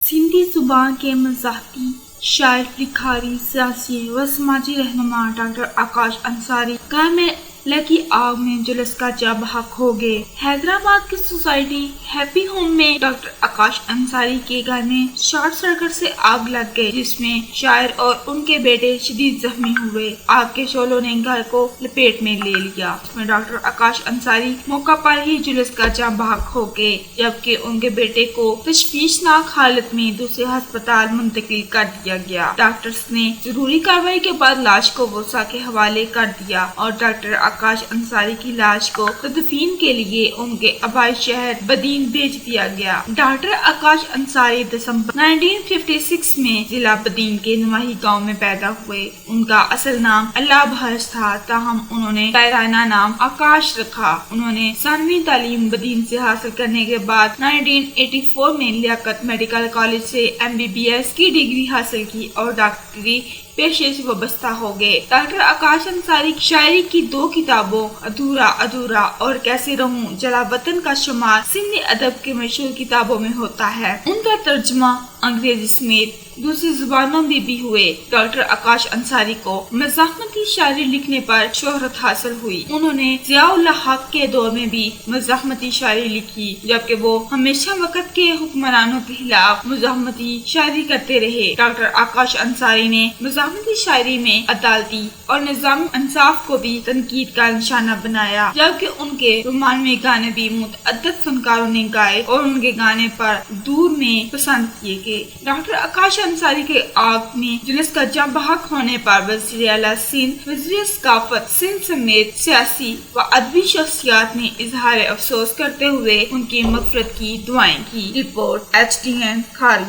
سندھی زبان کے مذاہبی شاعر، لکھاری، سیاسی و سماجی رہنما ڈاکٹر آکاش انصاری گھر میں لگی آگ میں جلس کا جاں بحق ہو گئے۔ حیدرآباد کی سوسائٹی ہیپی ہوم میں ڈاکٹر آکاش انصاری کے گھر میں شارٹ سرکٹ سے آگ لگ گئی، جس میں شاعر اور ان کے بیٹے شدید زخمی ہوئے۔ آگ کے شعلوں نے گھر کو لپیٹ میں لے لیا، جس میں ڈاکٹر آکاش انصاری موقع پر ہی جلس کا جاں بحق ہو گئے، جبکہ ان کے بیٹے کو تشویشناک حالت میں دوسرے ہسپتال منتقل کر دیا گیا۔ ڈاکٹرز نے ضروری کارروائی کے بعد لاش کو ورثاء کے حوالے کر دیا اور ڈاکٹر آکاش انصاری کی لاش کو تدفین کے لیے ان کے آبائی شہر بدین بھیج دیا گیا۔ ڈاکٹر آکاش انصاری دسمبر 1956 میں ضلع بدین کے نواحی گاؤں میں پیدا ہوئے۔ ان کا اصل نام اللہ بہرچ تھا، تاہم انہوں نے شاعرانہ نام آکاش رکھا۔ انہوں نے ثانوی تعلیم بدین سے حاصل کرنے کے بعد 1984 میں لیاقت میڈیکل کالج سے MBBS کی ڈگری حاصل کی اور ڈاکٹری پیشے سے وابستہ ہو گئے۔ ڈاکٹر آکاش انصاری کی شاعری کی 2 کتابوں ادھورا ادھورا اور کیسے رہوں جلا وطن کا شمار سندھی ادب کے مشہور کتابوں میں ہوتا ہے۔ ان کا ترجمہ انگریزی سمیت دوسری زبانوں میں بھی ہوئے۔ ڈاکٹر آکاش انصاری کو مزاحمتی شاعری لکھنے پر شہرت حاصل ہوئی۔ انہوں نے ضیاء الحق حق کے دور میں بھی مزاحمتی شاعری لکھی، جبکہ وہ ہمیشہ وقت کے حکمرانوں کے خلاف مزاحمتی شاعری کرتے رہے۔ ڈاکٹر آکاش انصاری نے مزاحمتی شاعری میں عدالتی اور نظام انصاف کو بھی تنقید کا نشانہ بنایا، جبکہ ان کے رومانوی گانے بھی متعدد فنکاروں نے گائے اور ان کے گانے پر دور میں پسند کیے گئے۔ ڈاکٹر آکاش انصاری کے آگ میں جلس کا جاں بحق ہونے پر وزیر اعلیٰ سندھ، وزیر ثقافت سندھ سمیت سیاسی و ادبی شخصیات نے اظہار افسوس کرتے ہوئے ان کی مغفرت کی دعائیں کی۔ Report HTN Kharian.